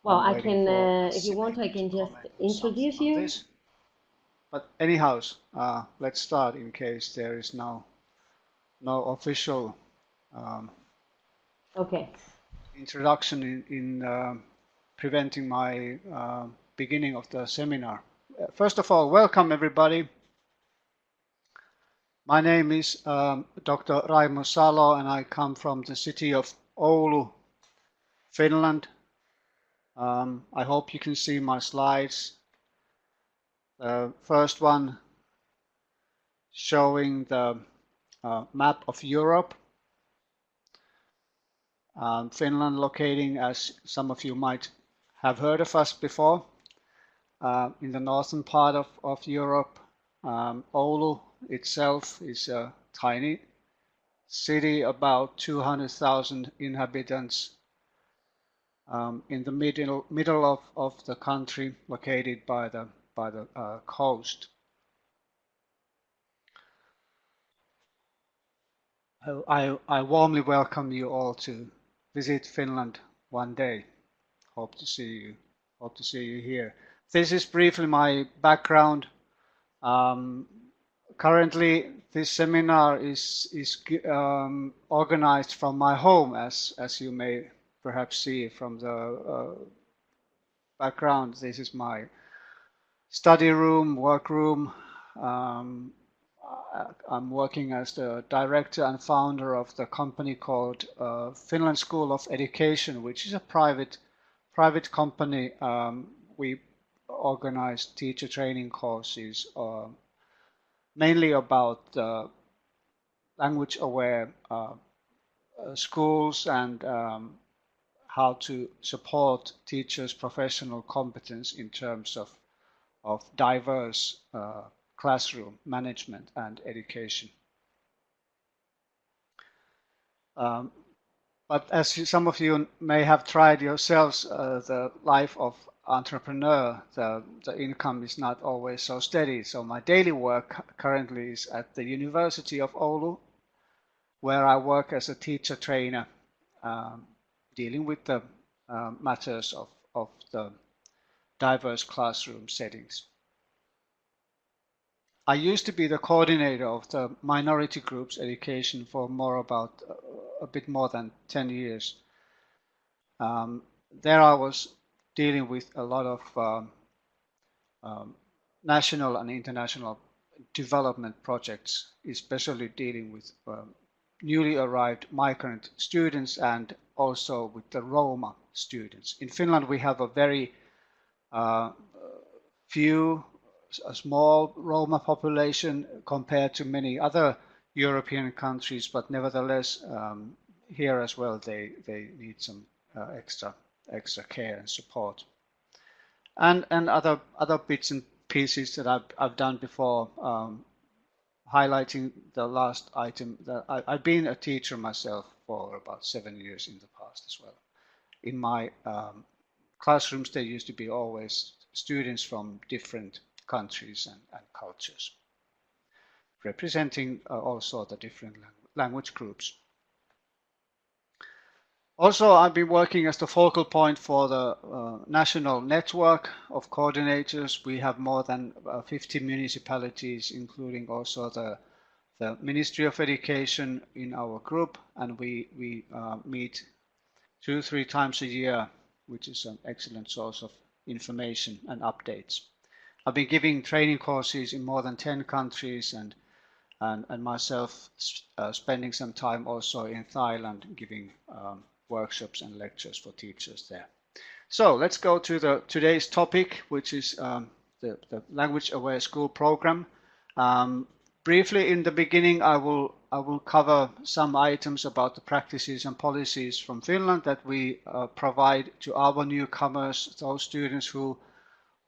Well, I'm I waiting can, for if you want, I Simi to can just comment on something introduce on you. this. But anyhow, let's start in case there is no official um, Okay. introduction in preventing my beginning of the seminar. First of all, welcome everybody. My name is Dr. Raimo Salo, and I come from the city of Oulu, Finland. I hope you can see my slides. The first one showing the map of Europe. Finland locating, as some of you might have heard of us before, in the northern part of Europe. Oulu itself is a tiny city, about 200,000 inhabitants, in the middle of the country, located by the coast. I warmly welcome you all to visit Finland one day. Hope to see you. Hope to see you here. This is briefly my background. Um, Currently, this seminar is organized from my home, as you may perhaps see from the background. This is my study room, work room. Um, I'm working as the director and founder of the company called Finland School of Education, which is a private company. We organize teacher training courses, mainly about language-aware schools and how to support teachers' professional competence in terms of diverse classroom management and education. Um, but as some of you may have tried yourselves, the life of entrepreneur, the income is not always so steady. So my daily work currently is at the University of Oulu, where I work as a teacher trainer, dealing with the matters of the diverse classroom settings. I used to be the coordinator of the minority groups education for about a bit more than 10 years. There I was dealing with a lot of national and international development projects, especially dealing with newly arrived migrant students and also with the Roma students. In Finland, we have a very few, a small Roma population compared to many other European countries, but nevertheless, here as well, they need some extra care and support. And other bits and pieces that I've done before, highlighting the last item, that I've been a teacher myself for about 7 years in the past as well. In my classrooms, there used to be always students from different countries and cultures, representing also the different language groups. Also, I've been working as the focal point for the national network of coordinators. We have more than 50 municipalities, including also the Ministry of Education in our group, and we meet 2-3 times a year, which is an excellent source of information and updates. I've been giving training courses in more than 10 countries, and myself spending some time also in Thailand giving workshops and lectures for teachers there. So let's go to today's topic, which is the Language Aware School program. Briefly in the beginning, I will cover some items about the practices and policies from Finland that we provide to our newcomers, those students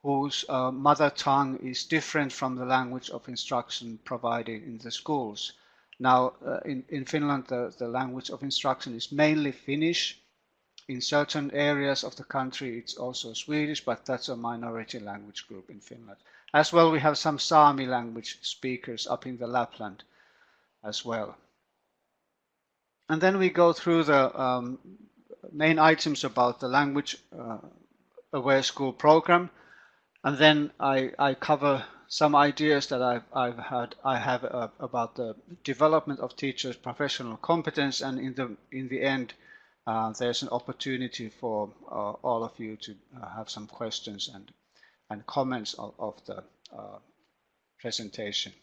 whose mother tongue is different from the language of instruction provided in the schools. Now, in Finland, the language of instruction is mainly Finnish. In certain areas of the country, it's also Swedish, but that's a minority language group in Finland. As well, we have some Sami language speakers up in the Lapland as well. And then we go through the main items about the language aware school program, and then I cover some ideas that I have about the development of teachers' professional competence, and in the end, there's an opportunity for all of you to have some questions and comments of the presentation.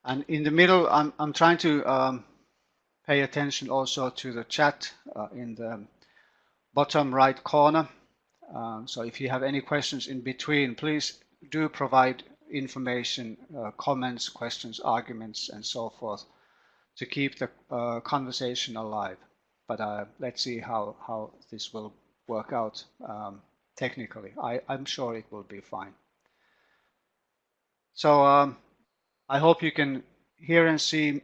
And in the middle, I'm trying to pay attention also to the chat in the bottom right corner. So if you have any questions in between, please do provide information, comments, questions, arguments, and so forth to keep the conversation alive. But let's see how this will work out technically. I'm sure it will be fine. So I hope you can hear and see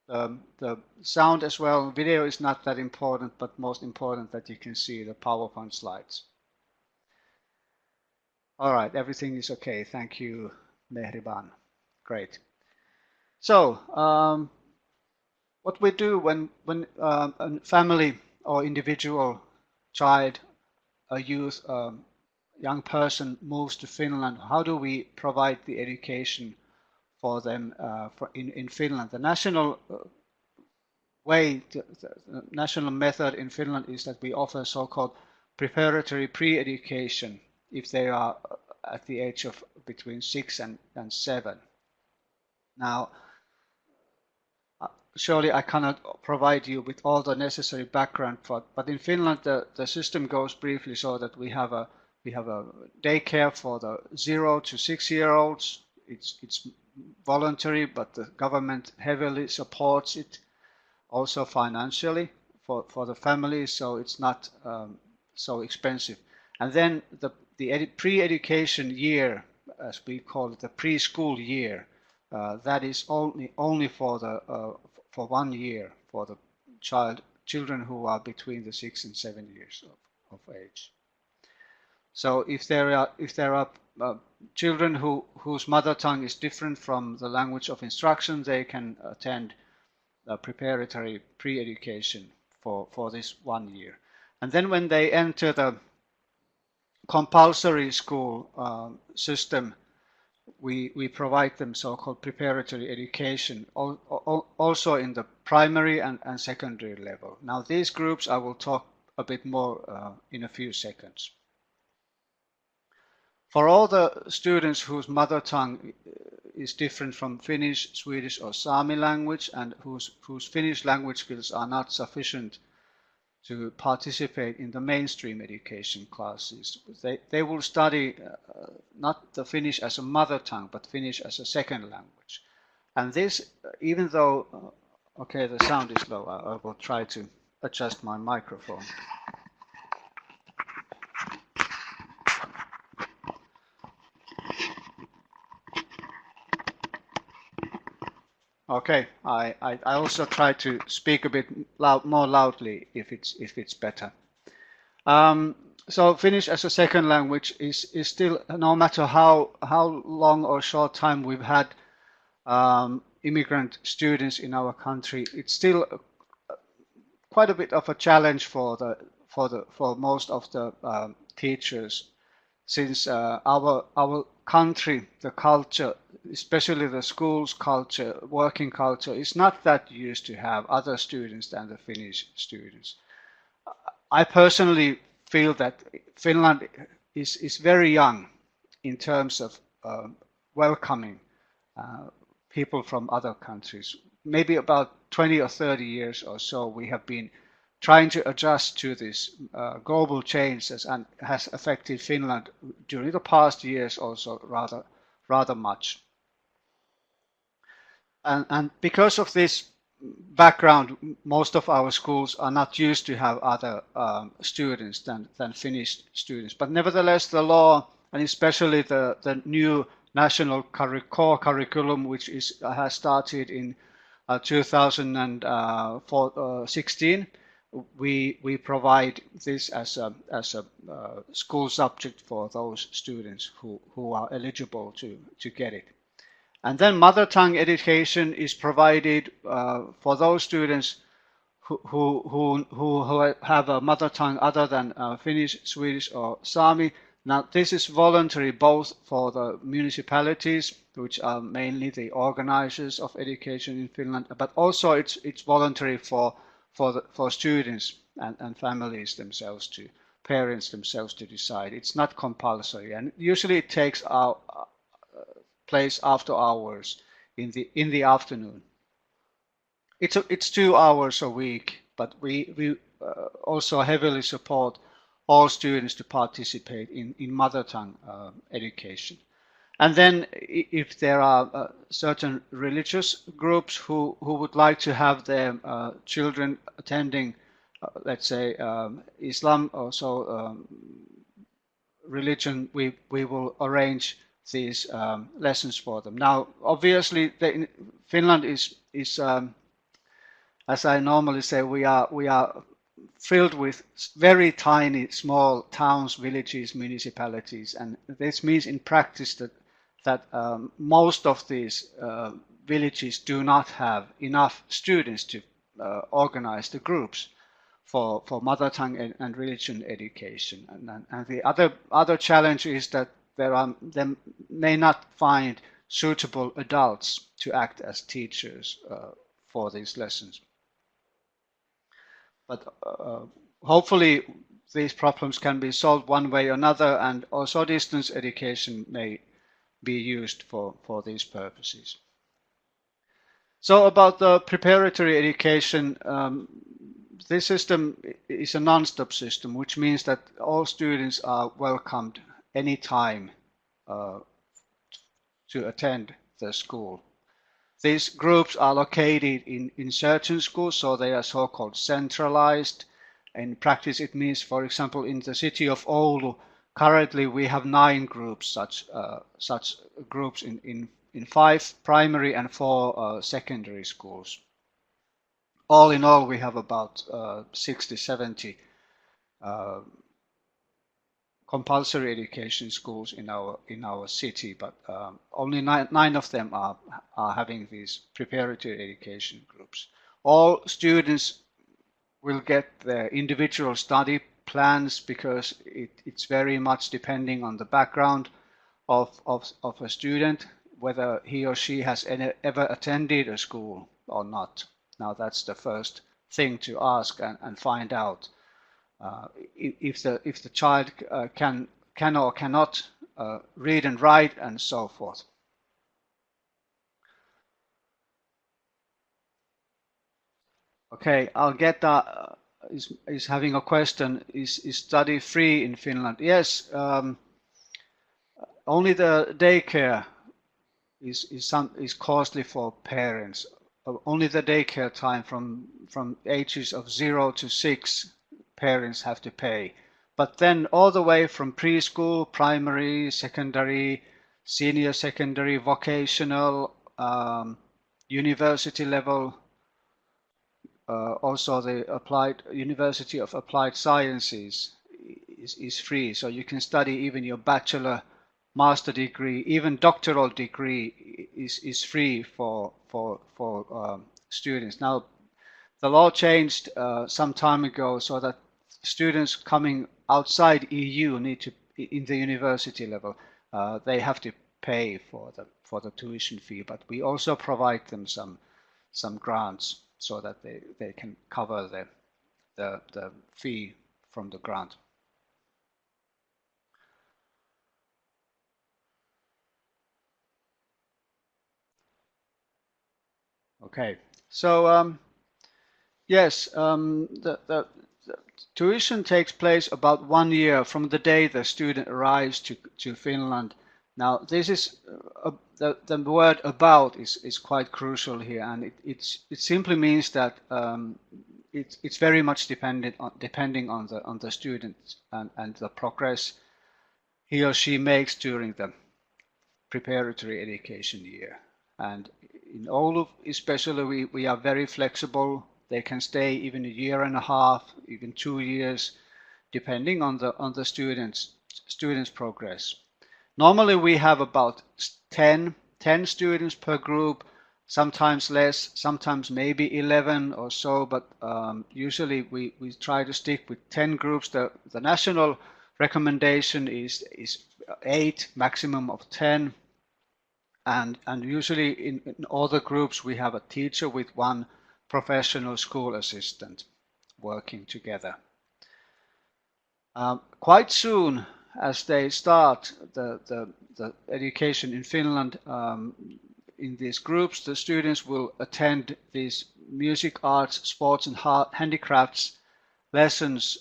the sound as well. Video is not that important, but most important that you can see the PowerPoint slides. All right, everything is okay. Thank you, Mehriban. Great. So what we do when a family or individual, child, a youth, young person moves to Finland, how do we provide the education for them in Finland? The national way, the national method in Finland is that we offer so-called preparatory pre-education if they are at the age of between 6 and 7. Now, surely I cannot provide you with all the necessary background, but in Finland the system goes briefly so that we have a daycare for the 0 to 6-year-olds. It's voluntary, but the government heavily supports it, also financially for the families, so it's not so expensive. And then the pre-education year, as we call it, the preschool year, that is only for 1 year for the children who are between the 6 and 7 years of age. So if there are children whose mother tongue is different from the language of instruction, they can attend the preparatory pre-education for this 1 year. And then when they enter the compulsory school system, we provide them so-called preparatory education, also in the primary and secondary level. Now these groups I will talk a bit more in a few seconds. For all the students whose mother tongue is different from Finnish, Swedish or Sami language, and whose Finnish language skills are not sufficient to participate in the mainstream education classes, they will study not the Finnish as a mother tongue, but Finnish as a second language. And this, even though, okay, the sound is low, I will try to adjust my microphone. Okay, I also try to speak a bit more loudly if it's better. So Finnish as a second language is still, no matter how long or short time we've had immigrant students in our country, it's still quite a bit of a challenge for most of the teachers, since our country, the culture, especially the school's culture, working culture, is not that used to have other students than the Finnish students. I personally feel that Finland is very young in terms of welcoming people from other countries. Maybe about 20 or 30 years or so we have been trying to adjust to this global change and has affected Finland during the past years also rather much. And because of this background, most of our schools are not used to have other students than Finnish students. But nevertheless, the law, and especially the new national core curriculum, which has started in 2016, we provide this as a school subject for those students who are eligible to get it. And then mother tongue education is provided for those students who have a mother tongue other than Finnish, Swedish, or Sami. Now, this is voluntary both for the municipalities, which are mainly the organizers of education in Finland, but also it's voluntary for students and families themselves, to parents themselves to decide. It's not compulsory, and usually it takes place after hours in the afternoon. It's 2 hours a week, but we also heavily support all students to participate in mother tongue education. And then if there are certain religious groups who would like to have their children attending, let's say, Islam or so religion, we will arrange these lessons for them. Now, obviously, Finland is as I normally say, we are filled with very tiny, small towns, villages, municipalities, and this means in practice that most of these villages do not have enough students to organize the groups for mother tongue and religion education. And the other challenge is that they may not find suitable adults to act as teachers for these lessons. But hopefully these problems can be solved one way or another, and also distance education may be used for these purposes. So about the preparatory education, this system is a non-stop system, which means that all students are welcomed anytime to attend the school. These groups are located in certain schools, so they are so-called centralized. In practice, it means, for example, in the city of Oulu, currently we have 9 groups, such groups in 5 primary and 4 secondary schools. All in all, we have about 60, 70 compulsory education schools in our city, but only 9 of them are having these preparatory education groups. All students will get their individual study plans because it's very much depending on the background of a student, whether he or she has ever attended a school or not. Now that's the first thing to ask and find out. If the child can or cannot read and write and so forth. Okay, I'll get that. Is having a question. Is study free in Finland? Yes. Only the daycare is costly for parents. Only the daycare time from ages of 0 to 6. Parents have to pay, but then all the way from preschool, primary, secondary, senior secondary, vocational, university level, also the University of Applied Sciences is free, so you can study even your bachelor, master degree, even doctoral degree is free for students. Now, the law changed some time ago so that students coming outside EU need to, in the university level, they have to pay for the tuition fee, but we also provide them some grants so that they can cover the fee from the grant. Okay, so yes, the tuition takes place about 1 year from the day the student arrives to Finland. Now, this is the word "about" is quite crucial here, and it simply means that it's very much depending on the student and the progress he or she makes during the preparatory education year. And in Oulu, especially, we are very flexible. They can stay even a year and a half, even 2 years, depending on the students' progress. Normally, we have about 10 students per group, sometimes less, sometimes maybe 11 or so, but usually we try to stick with 10 groups. The national recommendation is 8, maximum of 10. And usually in all the groups we have a teacher with one professional school assistant working together. Quite soon as they start the education in Finland, in these groups, the students will attend these music, arts, sports and handicrafts lessons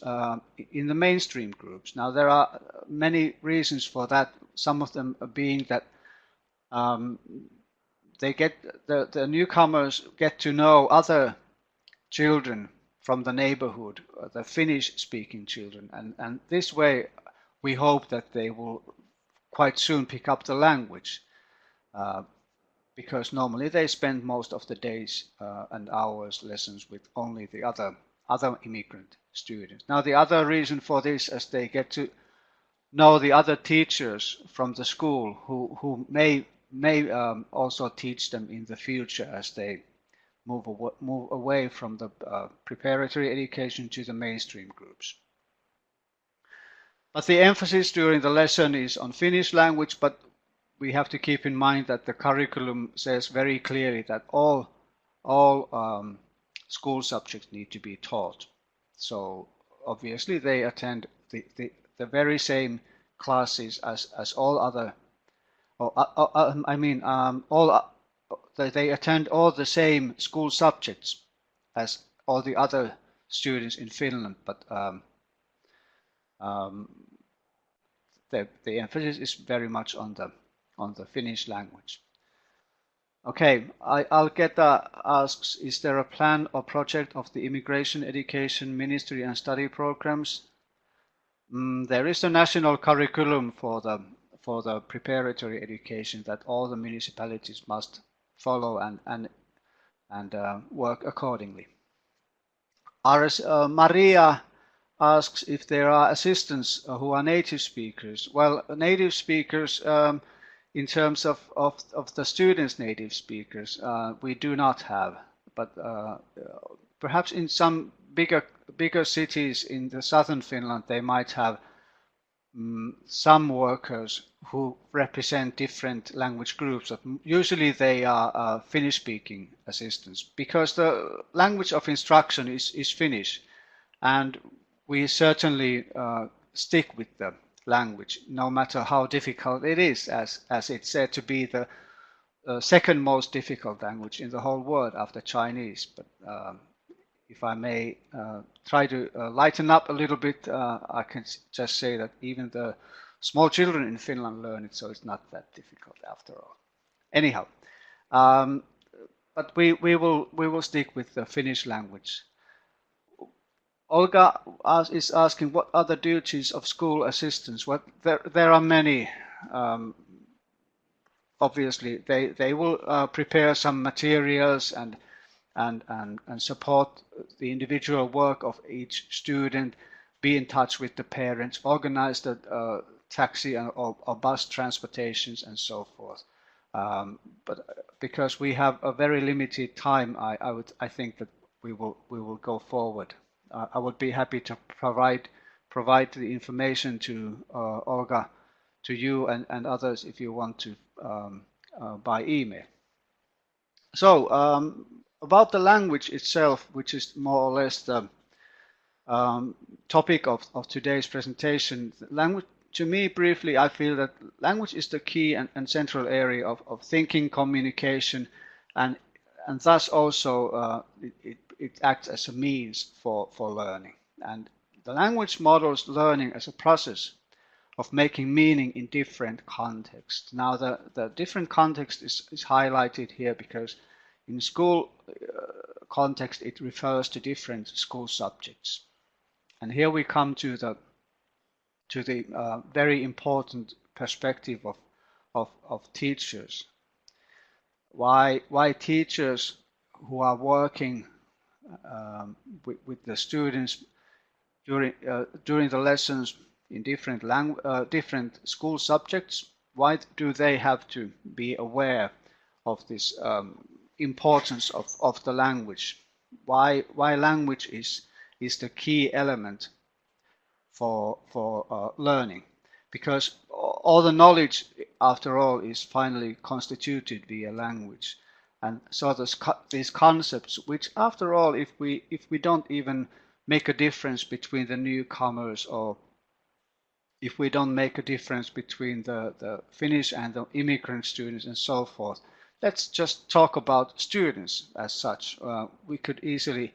in the mainstream groups. Now there are many reasons for that, some of them being that they get the newcomers get to know other children from the neighborhood, the Finnish-speaking children, and this way we hope that they will quite soon pick up the language, because normally they spend most of the days and hours lessons with only the other immigrant students. Now the other reason for this, as they get to know the other teachers from the school who may also teach them in the future as they move away from the preparatory education to the mainstream groups. But the emphasis during the lesson is on Finnish language, but we have to keep in mind that the curriculum says very clearly that all school subjects need to be taught. So obviously they attend the very same classes as all other, they attend all the same school subjects as all the other students in Finland, but the emphasis is very much on the Finnish language. Okay, Algeta asks, is there a plan or project of the Immigration Education Ministry and study programs? There is a national curriculum for the preparatory education that all the municipalities must follow and work accordingly. Maria asks if there are assistants who are native speakers. Well, native speakers, in terms of the students' native speakers, we do not have, but perhaps in some bigger cities in the southern Finland, they might have some workers who represent different language groups. Usually they are Finnish-speaking assistants, because the language of instruction is Finnish, and we certainly stick with the language, no matter how difficult it is, as it's said to be the second most difficult language in the whole world after Chinese. But if I may try to lighten up a little bit, I can just say that even the small children in Finland learn it, so it's not that difficult after all. Anyhow, but we will stick with the Finnish language. Olga is asking, what are the duties of school assistants? Well, there are many. Obviously, they will prepare some materials and support the individual work of each student, be in touch with the parents, organize the taxi or bus transportations and so forth. But because we have a very limited time, I think that we will go forward. I would be happy to provide the information to Olga, to you and others if you want to by email. So about the language itself, which is more or less the topic of today's presentation, language, to me briefly, I feel that language is the key and central area of thinking, communication, and thus also it acts as a means for learning. And the language models learning as a process of making meaning in different contexts. Now the different context is highlighted here because in school context it refers to different school subjects. And here we come to the very important perspective of teachers. Why teachers who are working with the students during the lessons in different school subjects, why do they have to be aware of this importance of the language. Why language is the key element for learning, because all the knowledge, after all, is finally constituted via language. And so these concepts, which after all, if we don't even make a difference between the newcomers, or if we don't make a difference between the Finnish and the immigrant students and so forth, let's just talk about students as such. We could easily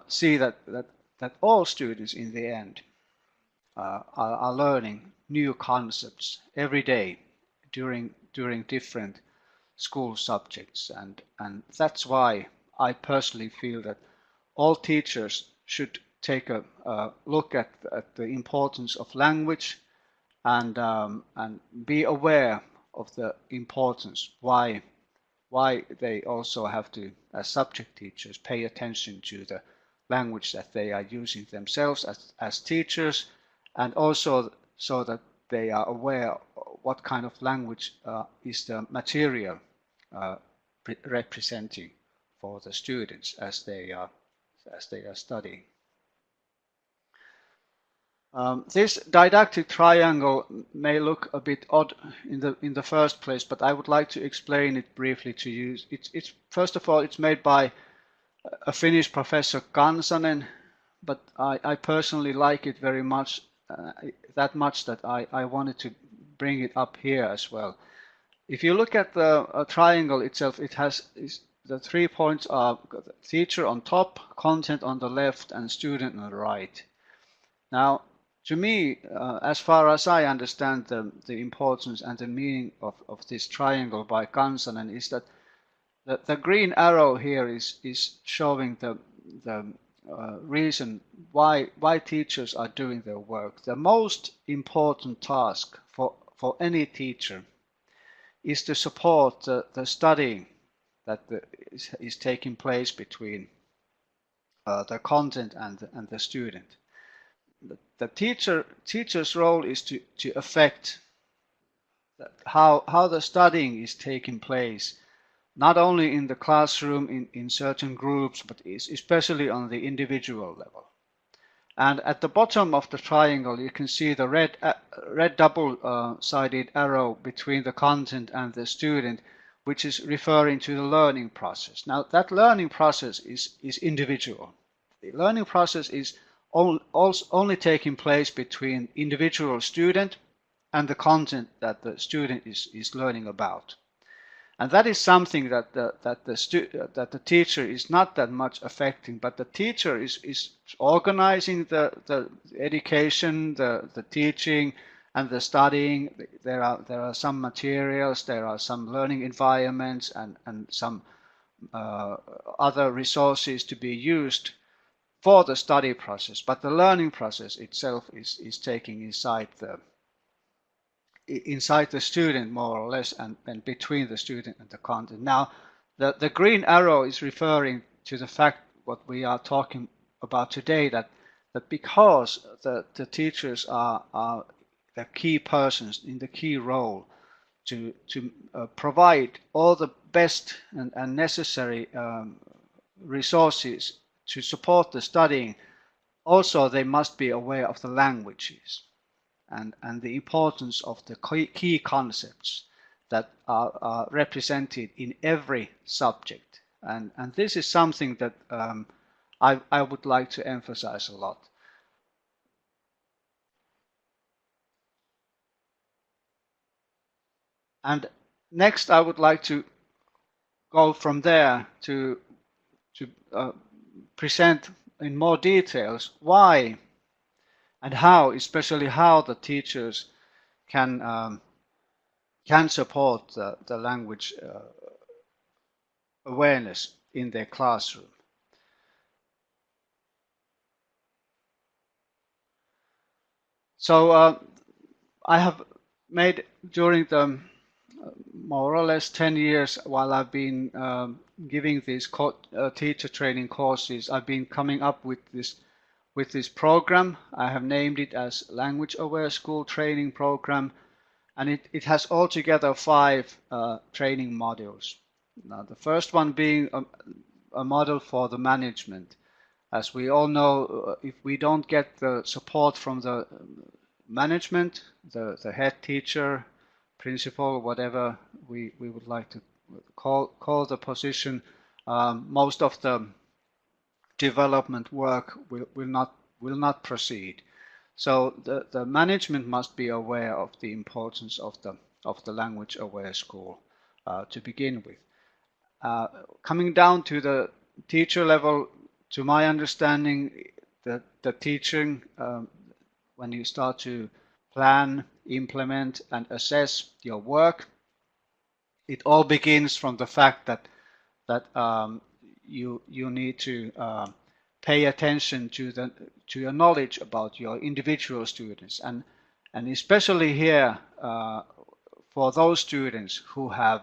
see that all students in the end are learning new concepts every day during different school subjects, and that's why I personally feel that all teachers should take a look at the importance of language, and be aware of the importance why they also have to, as subject teachers, pay attention to the language that they are using themselves as teachers, and also so that they are aware what kind of language is the material representing for the students as they are studying. This didactic triangle may look a bit odd in the first place, but I would like to explain it briefly to you. It's first of all, it's made by a Finnish professor, Kansanen, but I personally like it very much, that much that I wanted to bring it up here as well. If you look at the triangle itself, it has the 3 points are teacher on top, content on the left, and student on the right. Now, to me, as far as I understand the importance and the meaning of this triangle by Kansanen, is that the green arrow here is showing the reason why teachers are doing their work. The most important task for any teacher is to support the studying that is taking place between the content and the student. The teacher's role is to affect how the studying is taking place, not only in the classroom in certain groups, but especially on the individual level. And at the bottom of the triangle, you can see the red double-sided arrow between the content and the student, which is referring to the learning process. Now, that learning process is individual. The learning process is only taking place between individual student and the content that the student is learning about. And that is something that the teacher is not that much affecting, but the teacher is organizing the education, the teaching, and the studying. There are some materials, there are some learning environments, and some other resources to be used for the study process. But the learning process itself is taking inside the student, more or less, and between the student and the content. Now, the green arrow is referring to the fact what we are talking about today, that because the teachers are the key persons in the key role to provide all the best and necessary resources to support the studying, also they must be aware of the languages and the importance of the key concepts that are represented in every subject. And this is something that I would like to emphasize a lot. And next, I would like to go from there to present in more details why and how, especially how the teachers can support the language awareness in their classroom. So I have made, during the more or less 10 years while I've been giving these teacher training courses, I've been coming up with this program. I have named it as Language Aware School Training Program, and it has altogether 5 training modules. Now, the first one being a model for the management. As we all know, if we don't get the support from the management, the head teacher, principal, whatever we would like to call the position, most of the development work will not proceed. So the management must be aware of the importance of the language aware school to begin with. Coming down to the teacher level, to my understanding, the teaching, when you start to plan, implement, and assess your work, it all begins from the fact that you need to pay attention to your knowledge about your individual students, and especially here for those students who have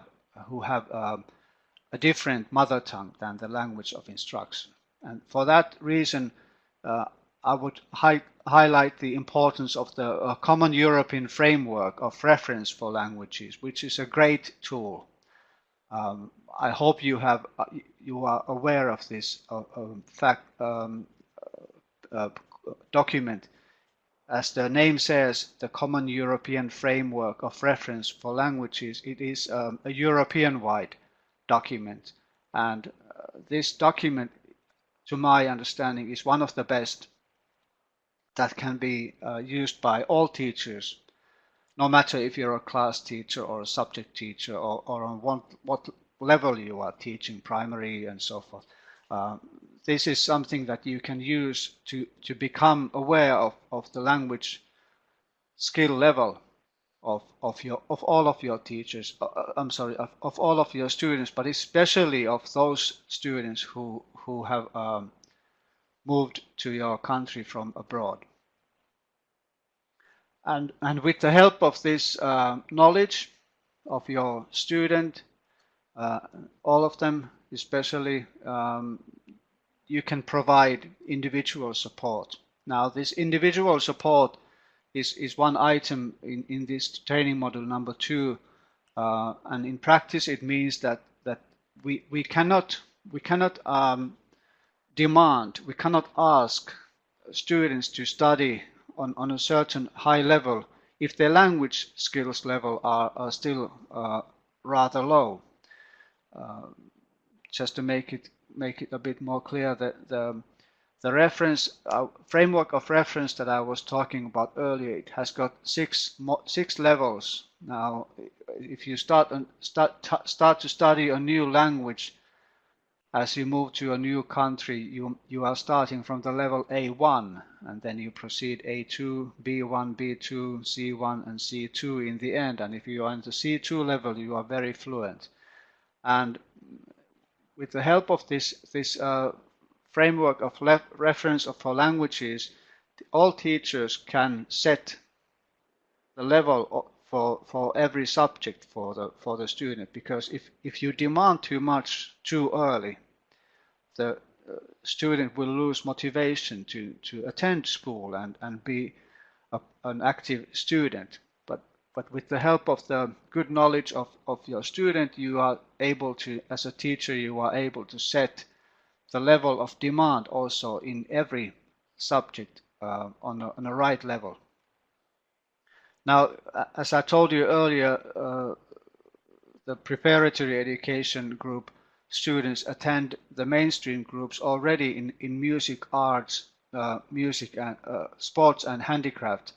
a different mother tongue than the language of instruction. And for that reason, I would highlight the importance of the Common European Framework of Reference for Languages, which is a great tool. I hope you are aware of this document. As the name says, the Common European Framework of Reference for Languages, it is a European-wide document, and this document, to my understanding, is one of the best that can be used by all teachers, no matter if you're a class teacher or a subject teacher, or on what level you are teaching, primary and so forth. This is something that you can use to become aware of the language skill level of all of your teachers. Of all of your students, but especially of those students who have moved to your country from abroad. And with the help of this knowledge of your student, all of them especially, you can provide individual support. Now, this individual support is one item in this training module number 2, and in practice it means that we cannot demand, we cannot ask students to study on a certain high level if their language skills level are still rather low. Just to make it a bit more clear, that the reference framework of reference that I was talking about earlier, it has got six levels. Now, if you start to study a new language, as you move to a new country, you are starting from the level A1, and then you proceed A2, B1, B2, C1, and C2 in the end. And if you are in the C2 level, you are very fluent. And with the help of this framework of reference for languages, all teachers can set the level for every subject for the student. Because if you demand too much too early, the student will lose motivation to attend school and be an active student. But with the help of the good knowledge of your student, you are able to, as a teacher, you are able to set the level of demand also in every subject on a right level. Now, as I told you earlier, the preparatory education group students attend the mainstream groups already in music, arts, music, and sports and handicraft.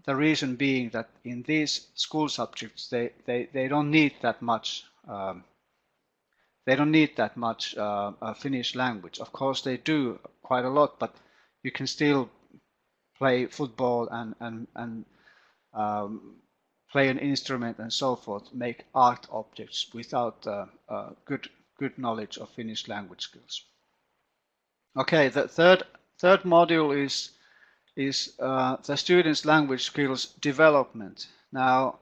The reason being that in these school subjects they don't need that much. They don't need that much Finnish language. Of course, they do quite a lot, but you can still play football and play an instrument and so forth, make art objects without good knowledge of Finnish language skills. Okay, the third module is the students' language skills development. Now,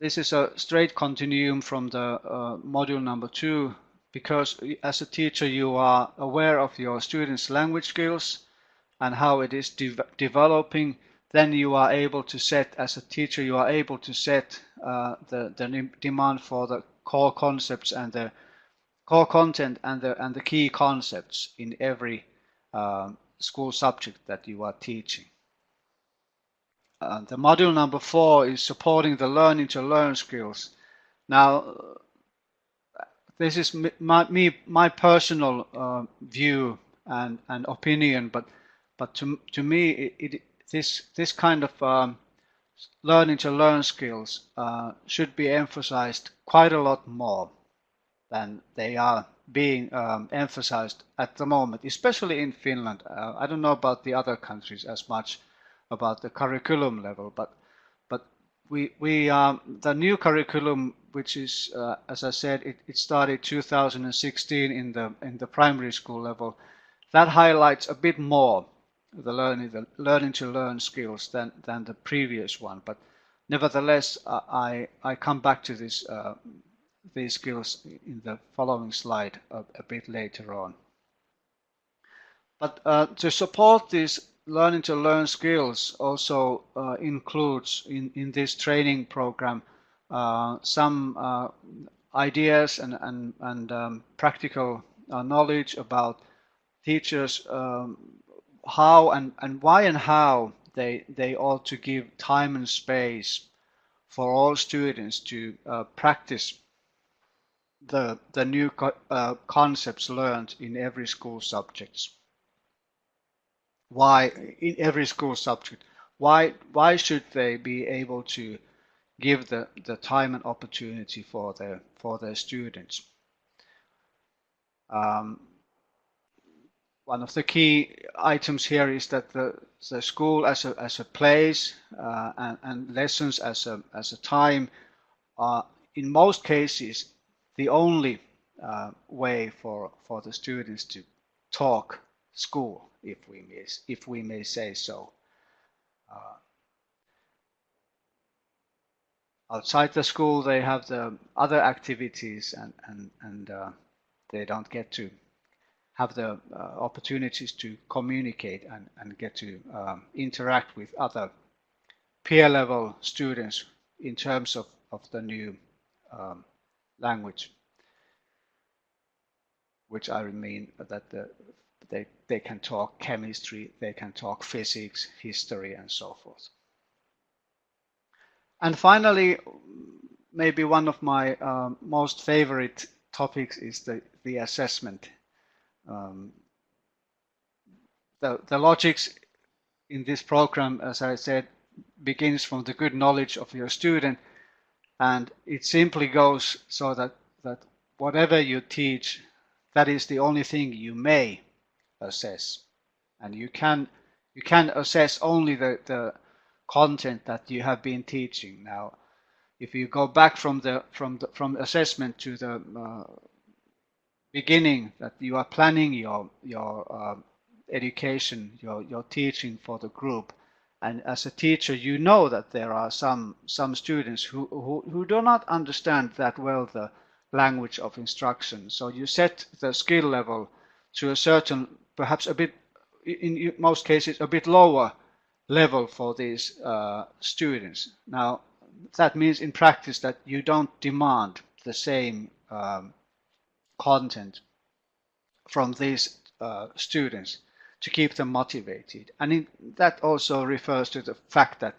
this is a straight continuum from the module number 2, because as a teacher you are aware of your students' language skills and how it is developing. Then you are able to set, as a teacher, you are able to set the demand for the core concepts and the core content and the key concepts in every school subject that you are teaching. The module number 4 is supporting the learning to learn skills. Now, this is my personal view and opinion, but to me, this kind of learning to learn skills should be emphasized quite a lot more than they are being emphasized at the moment, especially in Finland. I don't know about the other countries as much about the curriculum level, but we the new curriculum, which is as I said, it started 2016 in the primary school level. That highlights a bit more the learning to learn skills than the previous one. But nevertheless, I come back to this these skills in the following slide a bit later on. But to support these learning to learn skills also includes in this training program some ideas and practical knowledge about teachers how and why and how they ought to give time and space for all students to practice the new concepts learned in every school subjects. Why in every school subject? Why should they be able to give the time and opportunity for their students? One of the key items here is that the school as a place and lessons as a time are in most cases the only way for the students to talk school, if we may say so. Outside the school, they have the other activities, and they don't get to have the opportunities to communicate and get to interact with other peer level students in terms of the new language, which I mean that they can talk chemistry, they can talk physics, history, and so forth. And finally, maybe one of my most favorite topics is the assessment. The logics in this program, as I said, begins from the good knowledge of your student, and it simply goes so that whatever you teach, that is the only thing you may assess, and you can assess only the content that you have been teaching. Now, if you go back from assessment to the beginning, that you are planning your education, your teaching for the group, and as a teacher, you know that there are some students who do not understand that well the language of instruction. So you set the skill level to a certain, perhaps a bit, in most cases, a bit lower level for these students. Now, that means in practice that you don't demand the same content from these students to keep them motivated. And that also refers to the fact that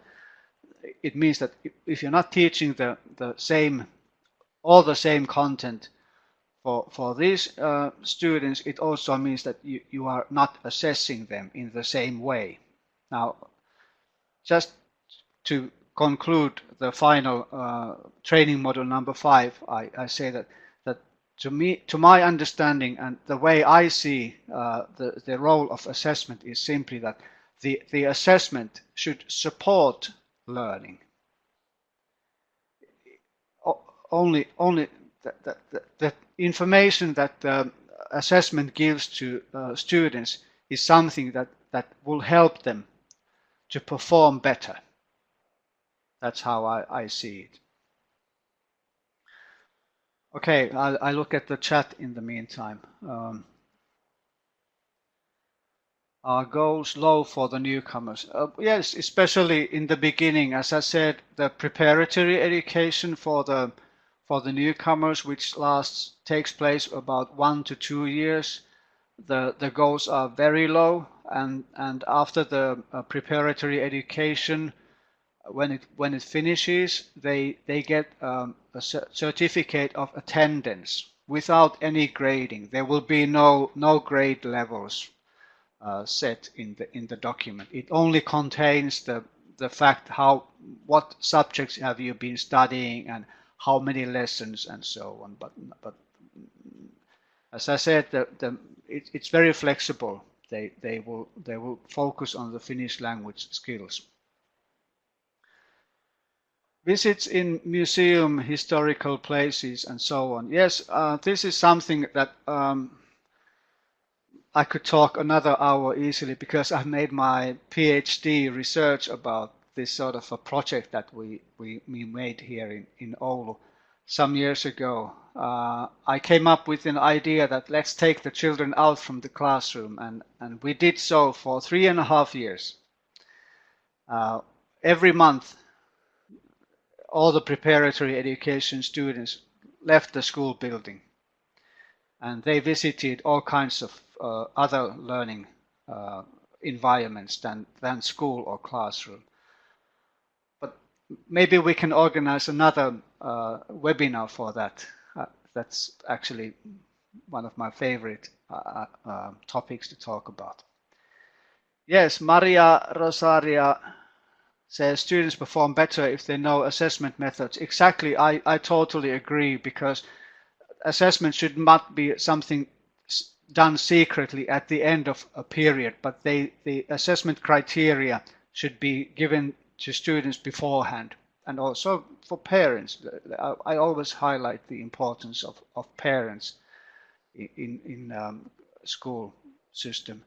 it means that if you're not teaching all the same content for these students, it also means that you are not assessing them in the same way. Now, just to conclude the final training module number 5, I say that to my understanding and the way I see the role of assessment is simply that the assessment should support learning. Only the information that the assessment gives to students is something that will help them to perform better. That's how I see it. Okay, I look at the chat in the meantime. Are goals low for the newcomers? Yes, especially in the beginning. As I said, the preparatory education for the For the newcomers, which takes place about 1 to 2 years, the goals are very low, and after the preparatory education, when it finishes, they get a certificate of attendance without any grading. There will be no grade levels set in the document. It only contains the fact what subjects have you been studying and how many lessons and so on. But as I said, it's very flexible. They will focus on the Finnish language skills. Visits in museum, historical places, and so on. Yes, this is something that I could talk another hour easily, because I've made my PhD research about this sort of a project that we made here in Oulu some years ago. I came up with an idea that let's take the children out from the classroom, and we did so for 3.5 years. Every month, all the preparatory education students left the school building, and they visited all kinds of other learning environments than school or classroom. But maybe we can organize another webinar for that. That's actually one of my favorite topics to talk about. Yes, Maria Rosaria says students perform better if they know assessment methods. Exactly, I totally agree, because assessment should not be something done secretly at the end of a period, but the assessment criteria should be given to students beforehand, and also for parents. I always highlight the importance of parents in school system.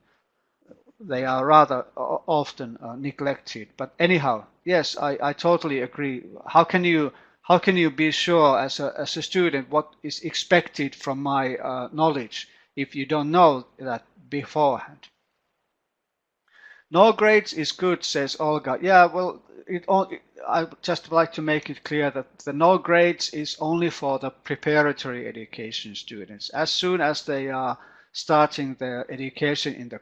They are rather often neglected. But anyhow, yes, I totally agree. How can you be sure as a student what is expected from my knowledge if you don't know that beforehand? No grades is good, says Olga. Yeah, well, I just like to make it clear that the no grades is only for the preparatory education students. As soon as they are starting their education in the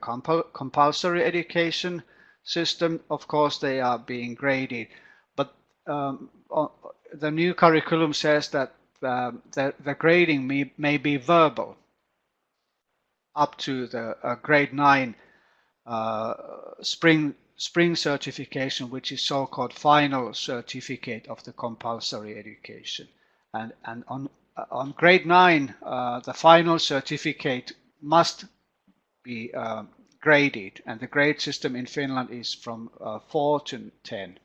compulsory education system, of course they are being graded. But the new curriculum says that the grading may be verbal up to the grade 9 spring certification, which is so-called final certificate of the compulsory education. And on grade 9, the final certificate must be graded, and the grade system in Finland is from 4 to 10.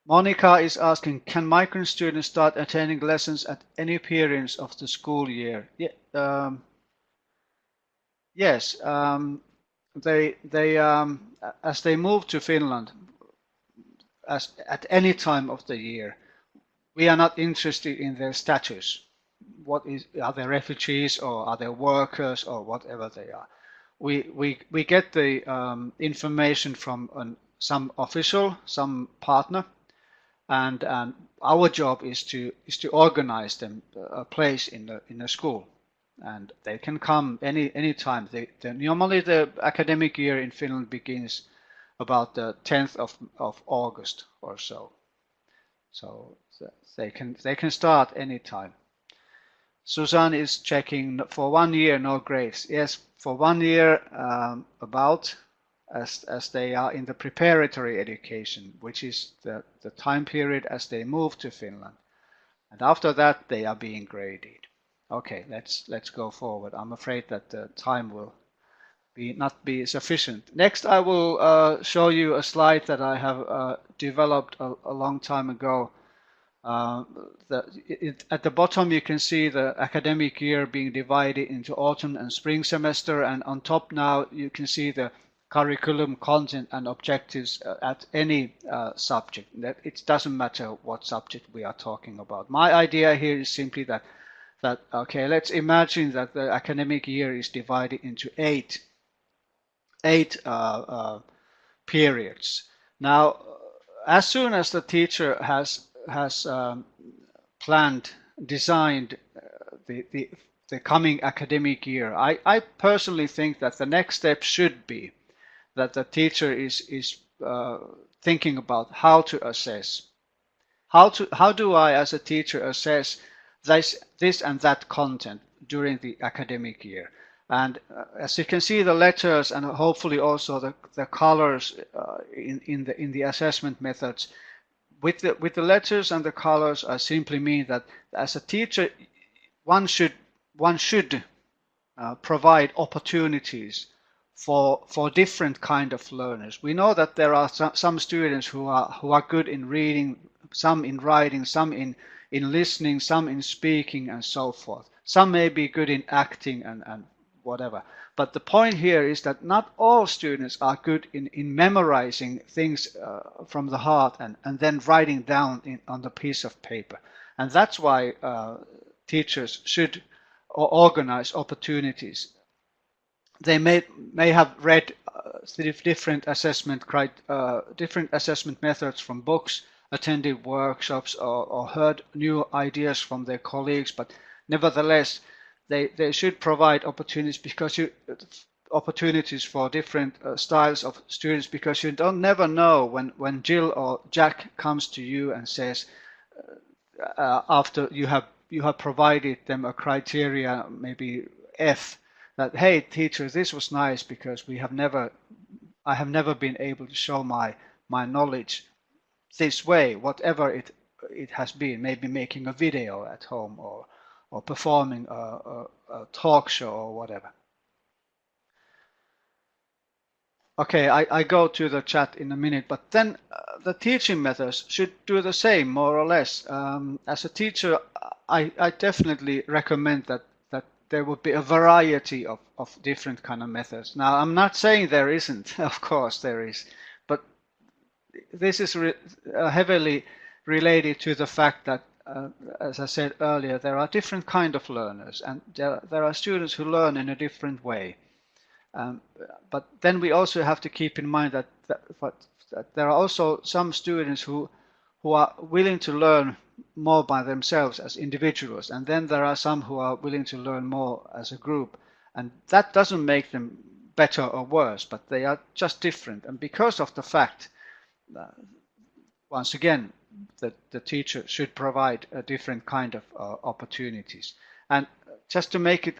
Monica is asking, can migrant students start attending lessons at any periods of the school year? Yeah, yes, they as they move to Finland, as at any time of the year, we are not interested in their status. Are they refugees or are they workers or whatever they are? We get the information from some official, some partner, and our job is to organize them a place in the school, and they can come any time. Normally the academic year in Finland begins about the 10th of August or so. So they can start anytime. Susan is checking for 1 year, no grades. Yes, for 1 year, about as they are in the preparatory education, which is the time period as they move to Finland, and after that they are being graded. Okay, let's go forward. I'm afraid that the time will not be sufficient. Next, I will show you a slide that I have developed a long time ago. At the bottom you can see the academic year being divided into autumn and spring semester, and on top now you can see the curriculum content and objectives at any subject. It doesn't matter what subject we are talking about. My idea here is simply that okay, let's imagine that the academic year is divided into eight periods. Now, as soon as the teacher has has planned, designed the coming academic year, I personally think that the next step should be that the teacher is thinking about how to assess. How do I, as a teacher, assess this and that content during the academic year? And as you can see, the letters and hopefully also the colors in the assessment methods, with the letters and the colors, I simply mean that as a teacher, one should provide opportunities for different kind of learners. We know that there are some students who are good in reading, some in writing, some in listening, some in speaking, and so forth. Some may be good in acting and whatever. But the point here is that not all students are good in memorizing things from the heart and then writing down on the piece of paper. And that's why teachers should organize opportunities. They may have read different assessment methods from books, attended workshops, or heard new ideas from their colleagues, but nevertheless they should provide opportunities for different styles of students, because you don't never know when Jill or Jack comes to you and says after you have provided them a criteria, maybe F, that, hey teacher, this was nice because I have never been able to show my knowledge this way, whatever it has been, maybe making a video at home or performing a talk show or whatever. Okay, I go to the chat in a minute, but then the teaching methods should do the same, more or less. As a teacher, I definitely recommend that there would be a variety of different kind of methods. Now, I'm not saying there isn't, of course there is, but this is heavily related to the fact that, as I said earlier, there are different kind of learners, and there are students who learn in a different way. But then we also have to keep in mind that there are also some students who are willing to learn more by themselves as individuals, and then there are some who are willing to learn more as a group, and that doesn't make them better or worse, but they are just different. And because of the fact, once again, that the teacher should provide a different kind of opportunities. And just to make it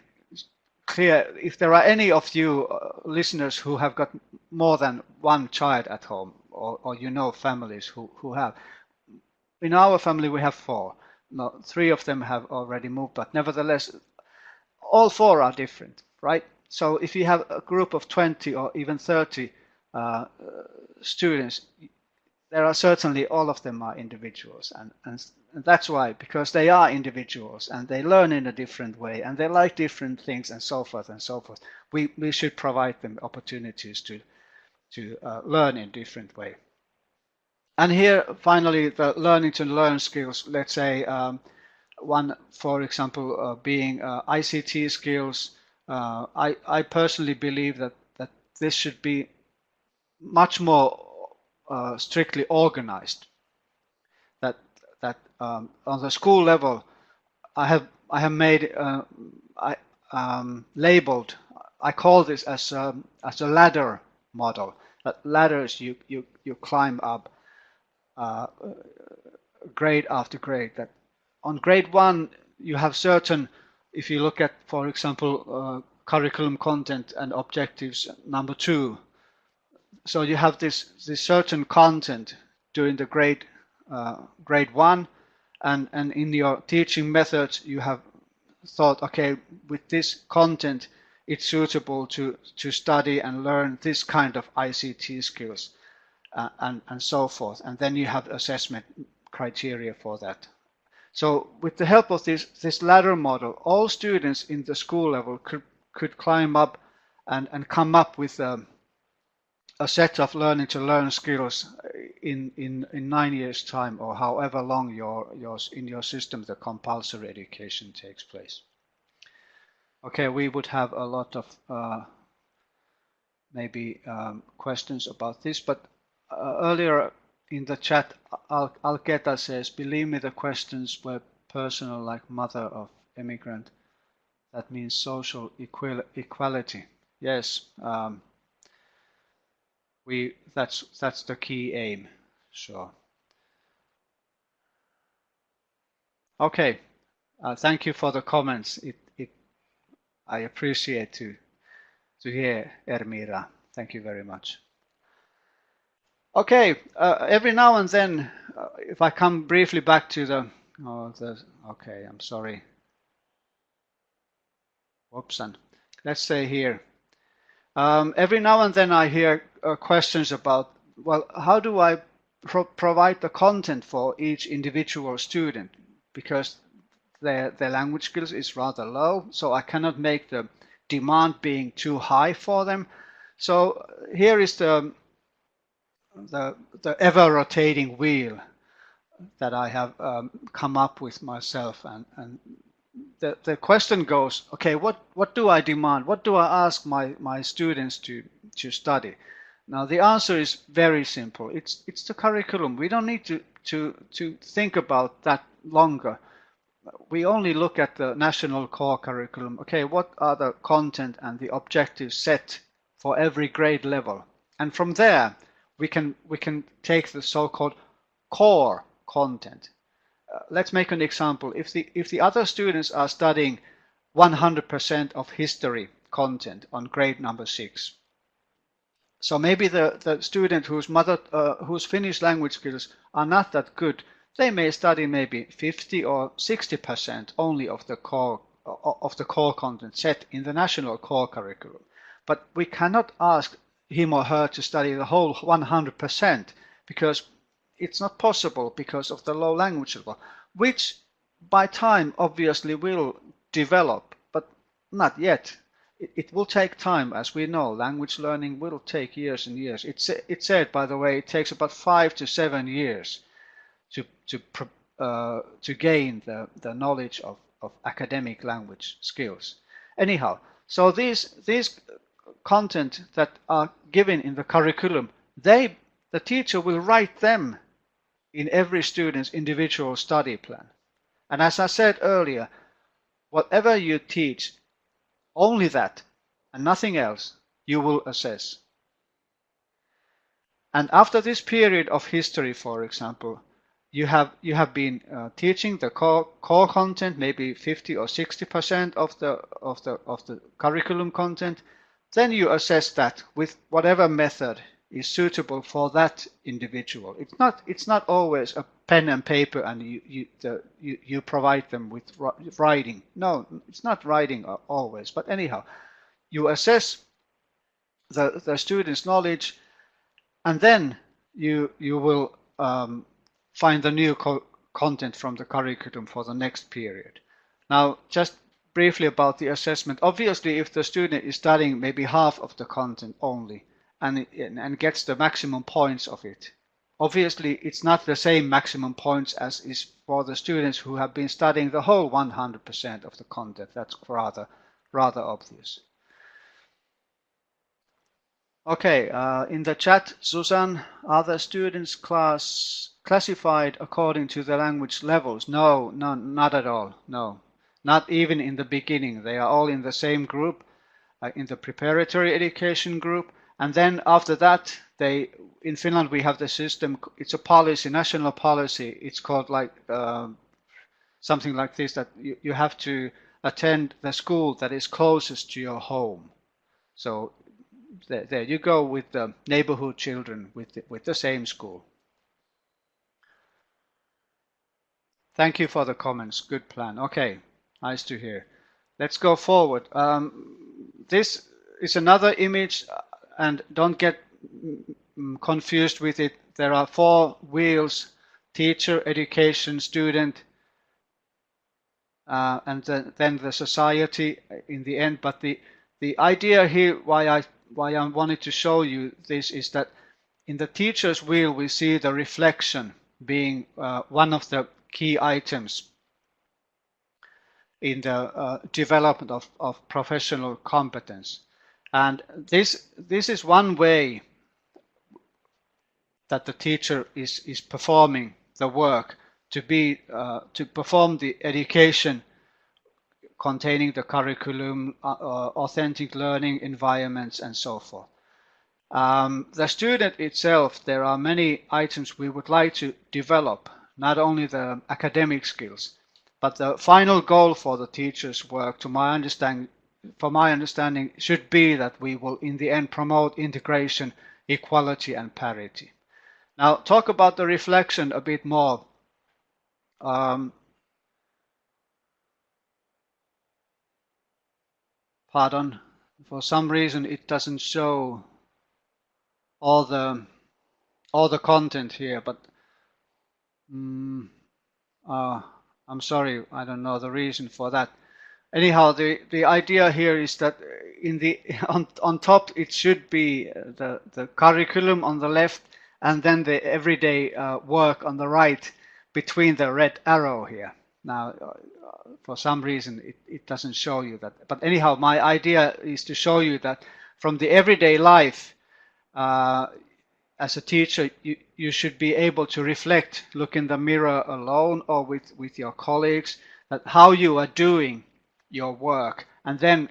clear, if there are any of you listeners who have got more than one child at home, or you know families who have, in our family we have 4. No, 3 of them have already moved, but nevertheless all 4 are different, right? So if you have a group of 20 or even 30 students, there are certainly, all of them are individuals, and that's why, because they are individuals and they learn in a different way and they like different things and so forth and so forth, we should provide them opportunities to learn in different way. And here, finally, the learning to learn skills, let's say one, for example, being ICT skills. I personally believe that this should be much more strictly organized. That on the school level, I have made labeled. I call this as a ladder model. That ladders you climb up grade after grade. That on grade 1 you have certain, if you look at, for example, curriculum content and objectives number 2. So you have this certain content during the grade 1, and in your teaching methods you have thought, okay, with this content it's suitable to study and learn this kind of ICT skills and so forth, and then you have assessment criteria for that. So with the help of this ladder model, all students in the school level could climb up and come up with a set of learning to learn skills in 9 years time, or however long in your system the compulsory education takes place. Okay, we would have a lot of maybe questions about this, but earlier in the chat, Alketa says, believe me, the questions were personal, like mother of immigrant. That means social equality. Yes, that's the key aim. Sure. Okay. Thank you for the comments. I appreciate to hear, Ermira. Thank you very much. Okay, every now and then, if I come briefly back to the, okay, I'm sorry. Whoops, and let's say here. Every now and then I hear questions about, well, how do I provide the content for each individual student? Because their language skills is rather low, so I cannot make the demand being too high for them. So here is the ever rotating wheel that I have come up with myself, and the question goes, okay, what do I demand? What do I ask my students to study? Now the answer is very simple. It's the curriculum. We don't need to think about that longer. We only look at the national core curriculum. Okay, what are the content and the objectives set for every grade level? And from there, we can take the so-called core content. Let's make an example. If the other students are studying 100% of history content on grade number 6, so maybe the student whose Finnish language skills are not that good, they may study maybe 50 or 60% only of the core content set in the national core curriculum. But we cannot ask him or her to study the whole 100% because it's not possible because of the low language level, which by time obviously will develop, but not yet. It will take time, as we know. Language learning will take years and years. It's said, by the way, it takes about 5 to 7 years to gain the knowledge of academic language skills. Anyhow, so these content that are given in the curriculum, the teacher will write them in every student's individual study plan. And as I said earlier, whatever you teach, only that and nothing else you will assess. And after this period of history, for example, you have been teaching the core content, maybe 50 or 60% of the curriculum content. Then you assess that with whatever method is suitable for that individual. It's not always a pen and paper and you provide them with writing. No, it's not writing always. But anyhow, you assess the student's knowledge, and then you will find the new content from the curriculum for the next period. Now, just briefly about the assessment. Obviously, if the student is studying maybe half of the content only and gets the maximum points of it, obviously it's not the same maximum points as is for the students who have been studying the whole 100% of the content. That's rather obvious. Okay, in the chat, Susan, are the students classified according to the language levels? No, not at all. No, not even in the beginning. They are all in the same group, in the preparatory education group. And then after that, in Finland we have the system. It's a policy, national policy. It's called like something like this, that you have to attend the school that is closest to your home. So there you go with the neighborhood children with the same school. Thank you for the comments. Good plan. Okay, nice to hear. Let's go forward. This is another image, and don't get confused with it. There are 4 wheels: teacher, education, student, and then the society in the end. But the idea here, why I wanted to show you this, is that in the teacher's wheel we see the reflection being one of the key items in the development of professional competence. And this is one way that the teacher is performing the work to perform the education containing the curriculum, authentic learning environments, and so forth. The student itself, there are many items we would like to develop, not only the academic skills, but the final goal for the teacher's work, from my understanding, should be that we will in the end promote integration, equality, and parity. Now, talk about the reflection a bit more. Pardon, for some reason it doesn't show all the content here, but I'm sorry, I don't know the reason for that. Anyhow, the idea here is that in the on top it should be the curriculum on the left, and then the everyday work on the right, between the red arrow here. Now, for some reason it doesn't show you that. But anyhow, my idea is to show you that from the everyday life, as a teacher, you should be able to reflect, look in the mirror alone or with your colleagues, that how you are doing your work, and then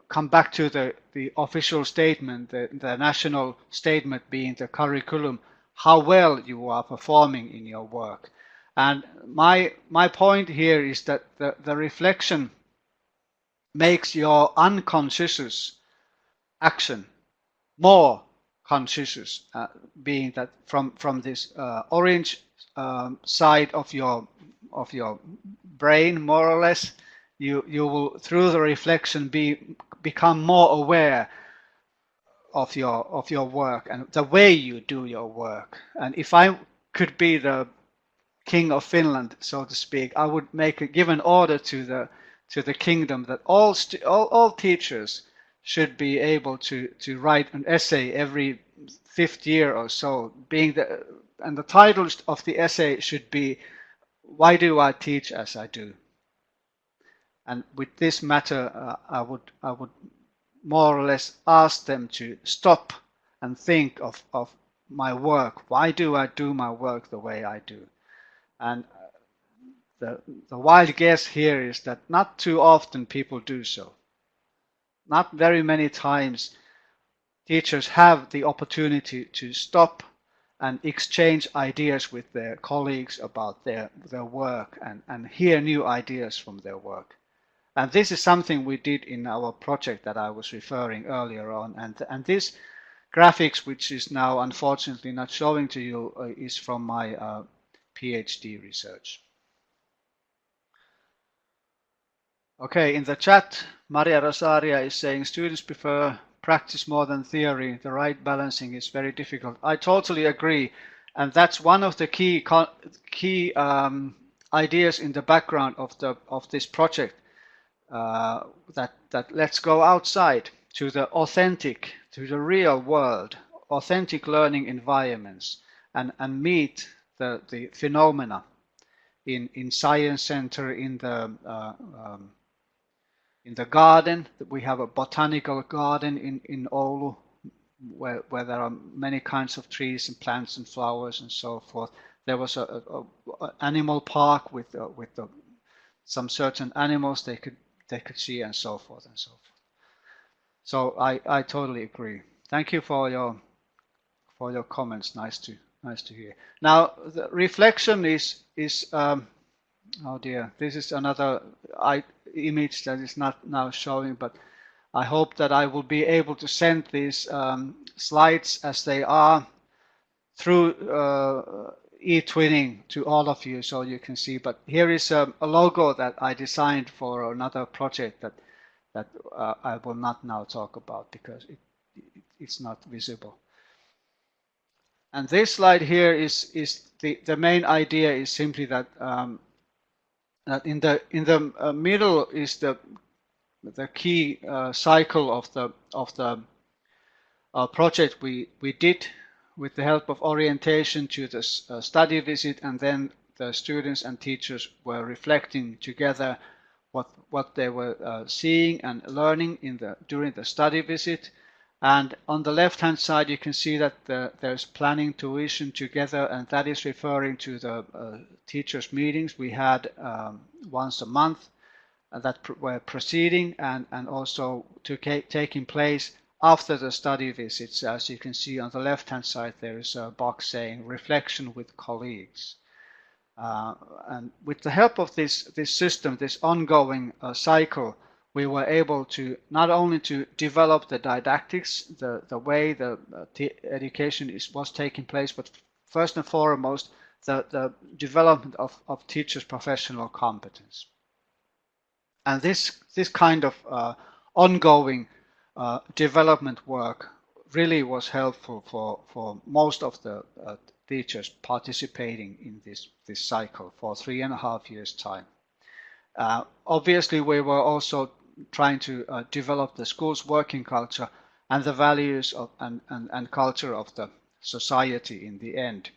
come back to the official statement, the national statement being the curriculum, how well you are performing in your work. And my point here is that the reflection makes your unconscious action more conscious, being that from this orange side of your brain, more or less, you will, through the reflection, become more aware of your work and the way you do your work. And if I could be the king of Finland, so to speak, I would give an order to the kingdom that all teachers should be able to write an essay every 5th year or so, and the title of the essay should be, "Why do I teach as I do?" And with this matter, I would more or less ask them to stop and think of my work. Why do I do my work the way I do? And the wild guess here is that not too often people do so. Not very many times teachers have the opportunity to stop and exchange ideas with their colleagues about their work and hear new ideas from their work. And this is something we did in our project that I was referring earlier on. And this graphics, which is now unfortunately not showing to you, is from my PhD research. Okay, in the chat, Maria Rosaria is saying students prefer practice more than theory. The right balancing is very difficult. I totally agree, and that's one of the key ideas in the background of this project. That let's go outside to the authentic, to the real world, authentic learning environments, and meet the phenomena in science center, in the garden. We have a botanical garden in Oulu, where there are many kinds of trees and plants and flowers and so forth. There was a animal park with some certain animals they could see, and so forth and so forth. So I totally agree. Thank you for your comments. Nice to hear. Now the reflection is oh dear, this is another image that is not now showing, but I hope that I will be able to send these slides as they are through eTwinning to all of you, so you can see. But here is a logo that I designed for another project that I will not now talk about because it's not visible. And this slide here is the main idea is simply that that in the middle is the key cycle of the project we did with the help of orientation to the study visit, and then the students and teachers were reflecting together what they were seeing and learning during the study visit, And on the left-hand side, you can see that there's planning tuition together, and that is referring to the teachers' meetings we had once a month that were proceeding and also taking place after the study visits. As you can see on the left-hand side, there is a box saying reflection with colleagues. And with the help of this system, this ongoing cycle, we were able to not only to develop the didactics, the way the education was taking place, but first and foremost, the development of teachers' professional competence. And this kind of ongoing development work really was helpful for most of the teachers participating in this cycle for 3.5 years' time. Obviously, we were also trying to develop the school's working culture and the values of, and culture of the society in the end,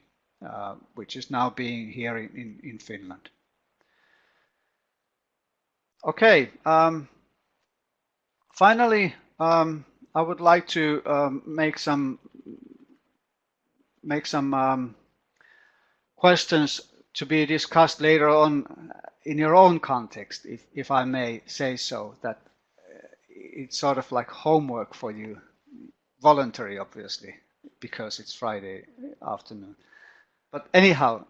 which is now being here in Finland. Okay, finally, I would like to make some questions to be discussed later on in your own context, if I may say so, that it's sort of like homework for you, voluntary obviously, because it's Friday afternoon. But anyhow,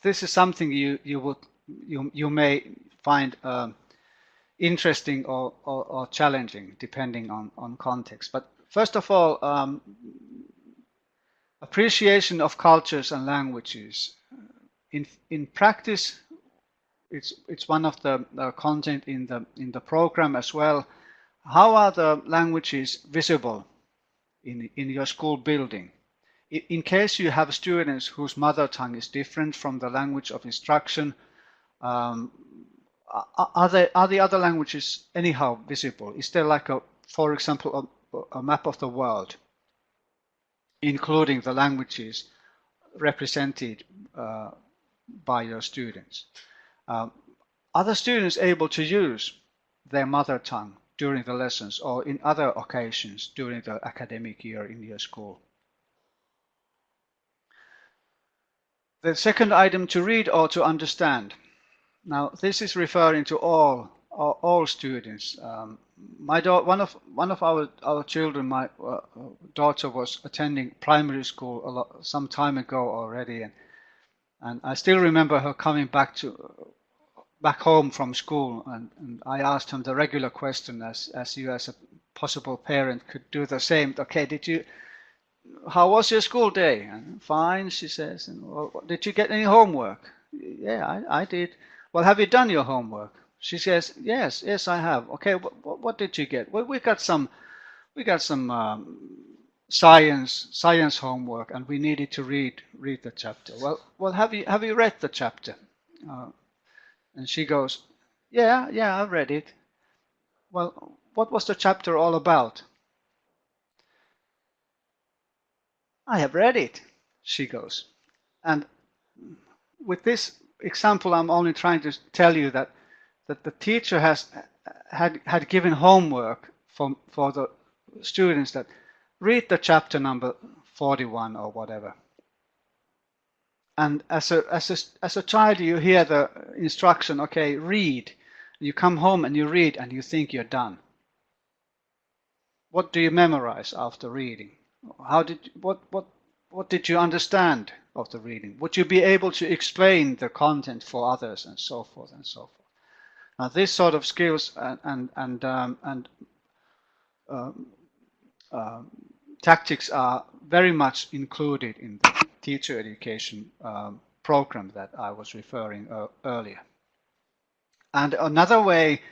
this is something you may find interesting or challenging depending on context. But first of all, appreciation of cultures and languages. In practice, it's one of the content in the program as well. How are the languages visible in your school building? In case you have students whose mother tongue is different from the language of instruction, are the other languages anyhow visible? Is there like for example, a map of the world, including the languages represented by your students? Are the students able to use their mother tongue during the lessons or in other occasions during the academic year in your school? The second item, to read or to understand. Now, this is referring to all students. One of our children, my daughter, was attending primary school some time ago already, and I still remember her coming back home from school, and I asked him the regular question, as you as a possible parent could do the same. Okay, how was your school day? And, fine, she says. And, well, did you get any homework? Yeah, I did. Well, have you done your homework? She says, yes, I have. Okay, what did you get? Well, we got some science homework, and we needed to read the chapter. Well, have you read the chapter? And she goes, yeah, I've read it. Well, what was the chapter all about? I have read it, she goes. And with this example, I'm only trying to tell you that the teacher had given homework for the students that read the chapter number 41 or whatever. And as a child, you hear the instruction, okay, read. You come home and you read and you think you're done. What do you memorize after reading? What did you understand of the reading? Would you be able to explain the content for others, and so forth and so forth? Now, this sort of skills and tactics are very much included in the teacher education program that I was referring earlier. And another way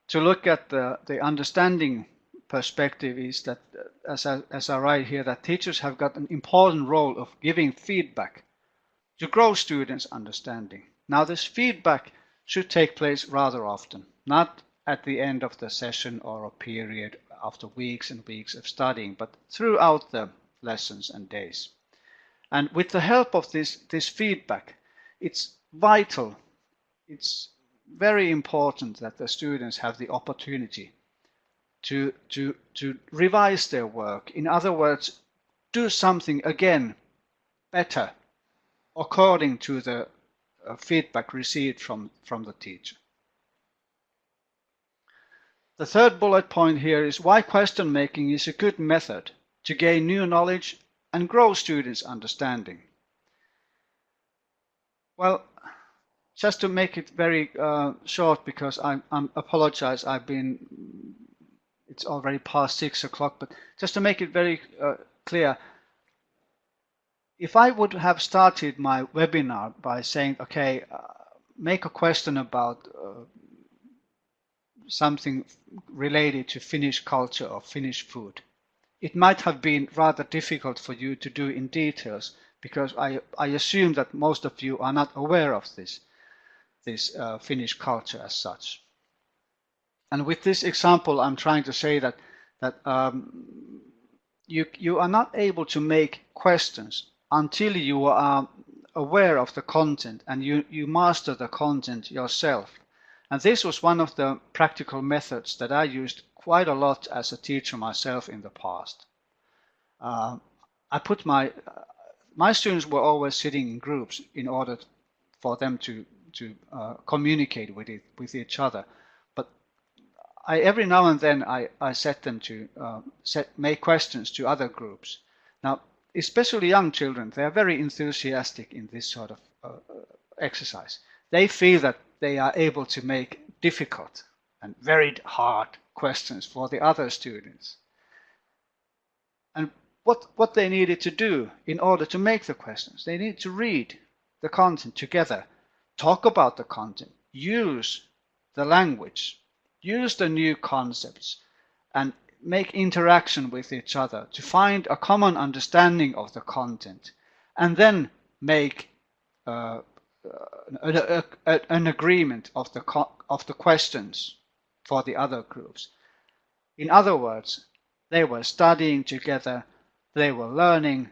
to look at the understanding perspective is that, as I write here, that teachers have got an important role of giving feedback to grow students' understanding. Now, this feedback should take place rather often, not at the end of the session or a period after weeks and weeks of studying, but throughout the lessons and days. And with the help of this feedback, it's vital, it's very important that the students have the opportunity to revise their work. In other words, do something again better according to the feedback received from the teacher. The third bullet point here is why question making is a good method to gain new knowledge and grow students' understanding. Well, just to make it very short, because I apologize, it's already past 6 o'clock, but just to make it very clear, if I would have started my webinar by saying, okay, make a question about something related to Finnish culture or Finnish food, it might have been rather difficult for you to do in details, because I assume that most of you are not aware of this Finnish culture as such. And with this example, I'm trying to say that you are not able to make questions until you are aware of the content and you master the content yourself. And this was one of the practical methods that I used quite a lot as a teacher myself in the past. I put my students were always sitting in groups in order for them to communicate with each other. But every now and then I set them to make questions to other groups. Now, especially young children, they are very enthusiastic in this sort of exercise. They feel that they are able to make difficult and very hard questions for the other students. And what they needed to do in order to make the questions, they need to read the content together, talk about the content, use the language, use the new concepts, and make interaction with each other to find a common understanding of the content, and then make an agreement of the questions for the other groups. In other words, they were studying together, they were learning,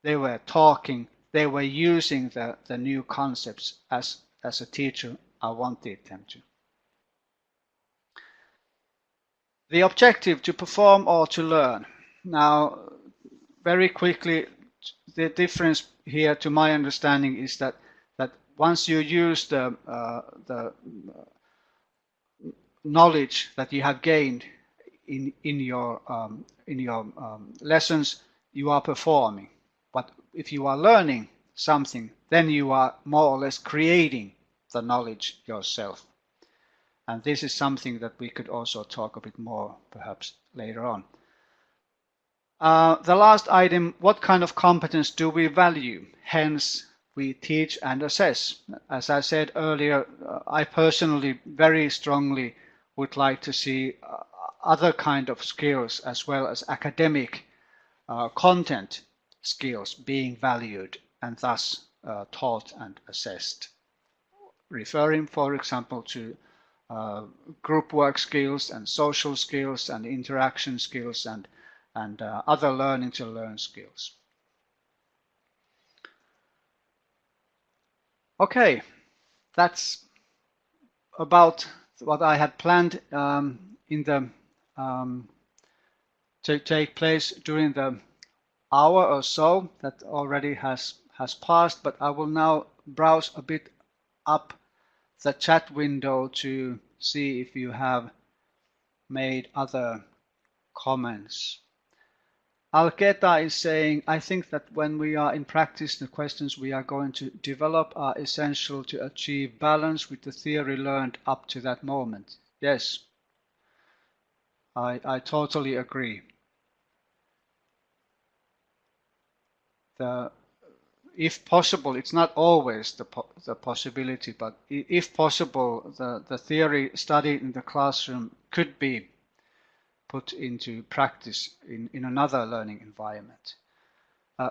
they were talking, they were using the new concepts as a teacher I wanted them to. The objective, to perform or to learn. Now, very quickly, the difference here, to my understanding, is that once you use the knowledge that you have gained in your lessons, you are performing. But if you are learning something, then you are more or less creating the knowledge yourself. And this is something that we could also talk a bit more perhaps later on. The last item, what kind of competence do we value? Hence, we teach and assess. As I said earlier, I personally very strongly would like to see other kind of skills as well as academic content skills being valued and thus taught and assessed. Referring, for example, to group work skills and social skills and interaction skills and other learning to learn skills. Okay, that's about what I had planned to take place during the hour or so that already has passed, but I will now browse a bit up the chat window to see if you have made other comments. Alketa is saying, I think that when we are in practice, the questions we are going to develop are essential to achieve balance with the theory learned up to that moment. Yes, I totally agree. If possible, it's not always the possibility, but if possible, the theory studied in the classroom could be put into practice in another learning environment.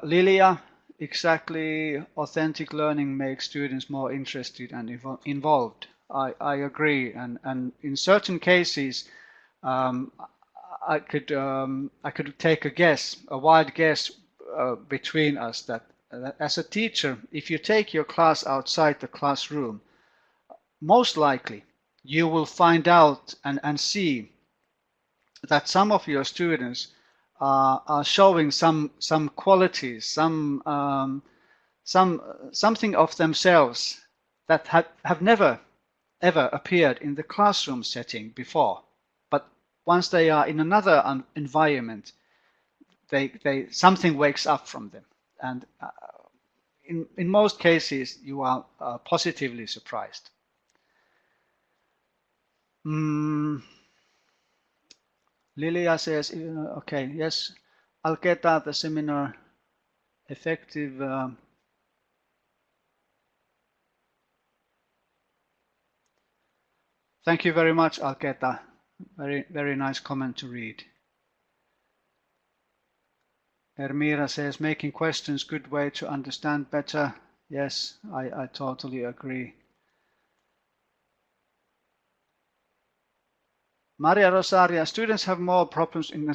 Lilia, exactly, authentic learning makes students more interested and involved. I agree, and in certain cases, I could take a wild guess between us that as a teacher, if you take your class outside the classroom, most likely you will find out and see that some of your students are showing some qualities, something of themselves that have never ever appeared in the classroom setting before. But once they are in another environment, they something wakes up from them, and in most cases you are positively surprised. Lilia says, okay, yes, I'll get out the seminar effective. Thank you very much, Alketa. Very nice comment to read. Ermira says, making questions good way to understand better. Yes, I totally agree. Maria Rosaria, students have more problems in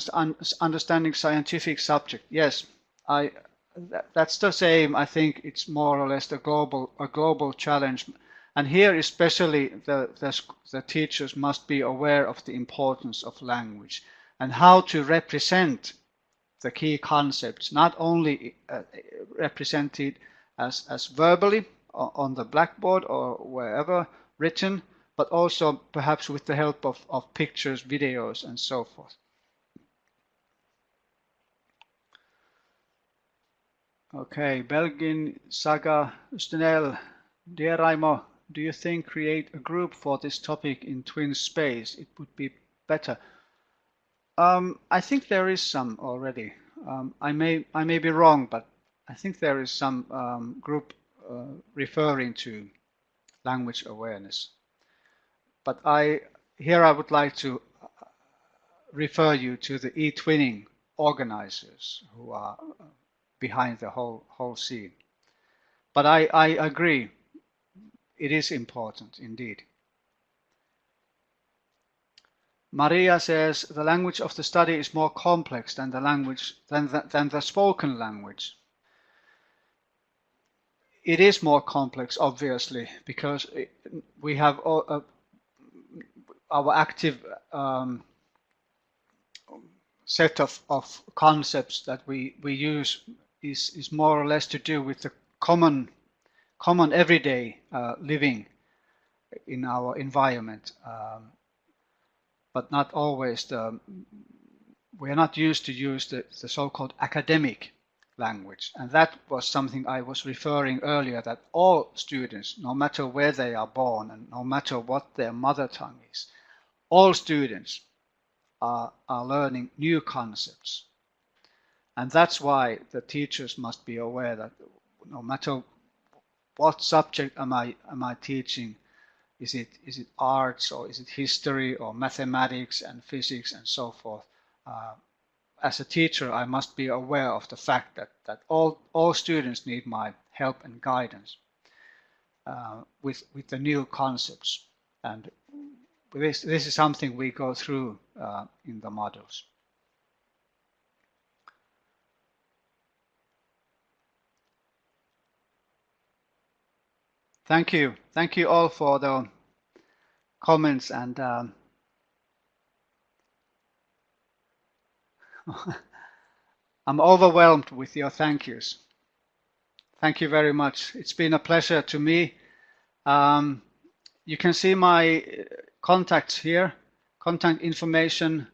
understanding scientific subject. Yes, that's the same. I think it's more or less a global challenge. And here especially the teachers must be aware of the importance of language and how to represent the key concepts, not only represented as verbally on the blackboard or wherever written, but also perhaps with the help of pictures, videos, and so forth. Okay, Belgin Saga Stenel, dear Raimo, do you think create a group for this topic in Twin Space? It would be better. I think there is some already. I may be wrong, but I think there is some group referring to language awareness. But here I would like to refer you to the eTwinning organizers who are behind the whole scene. But I agree, it is important indeed. Maria says the language of the study is more complex than the spoken language. It is more complex, obviously, because we have our active set of concepts that we use is more or less to do with the common everyday living in our environment. But not always we are not used to use the so-called academic language. And that was something I was referring earlier, that all students, no matter where they are born and no matter what their mother tongue is, all students are learning new concepts. And that's why the teachers must be aware that no matter what subject am I teaching, is it arts or is it history or mathematics and physics and so forth? As a teacher, I must be aware of the fact that all students need my help and guidance with the new concepts. And this is something we go through in the modules. Thank you all for the comments, and I'm overwhelmed with your thank yous. Thank you very much. It's been a pleasure to me. You can see my contacts here, contact information,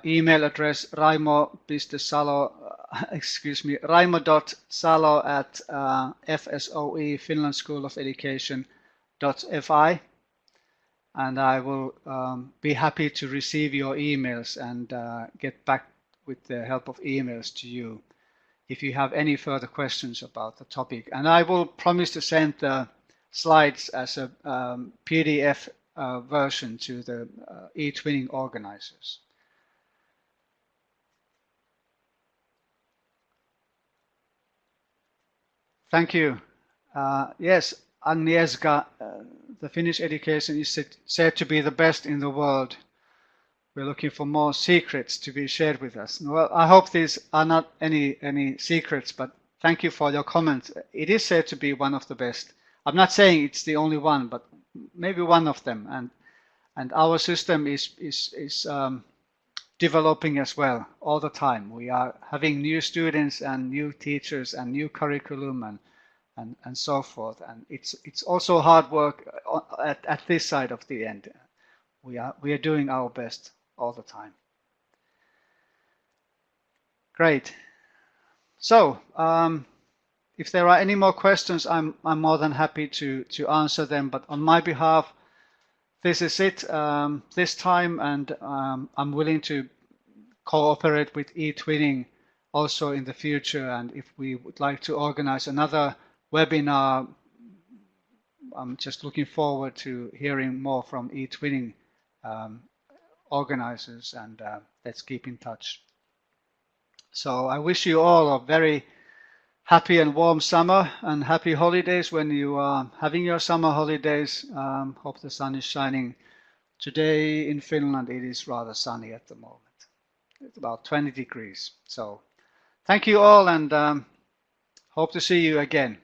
email address raimo.salo, raimo.salo@FSOE, Finland School of Education.fi, and I will be happy to receive your emails and get back with the help of emails to you if you have any further questions about the topic. And I will promise to send the slides as a PDF version to the eTwinning organizers. Thank you. Yes, Agnieszka, the Finnish education is said to be the best in the world. We're looking for more secrets to be shared with us. Well, I hope these are not any secrets, but thank you for your comment. It is said to be one of the best. I'm not saying it's the only one, but maybe one of them. And our system is developing as well all the time. We are having new students and new teachers and new curriculum and so forth. And it's also hard work at this side of the end. We are doing our best all the time. Great. So if there are any more questions, I'm more than happy to answer them. But on my behalf, this is it this time, and I'm willing to cooperate with eTwinning also in the future. And if we would like to organize another webinar, I'm just looking forward to hearing more from eTwinning organizers, and let's keep in touch. So I wish you all a very happy and warm summer and happy holidays when you are having your summer holidays. Hope the sun is shining. Today in Finland it is rather sunny at the moment. It's about 20 degrees. So thank you all, and hope to see you again.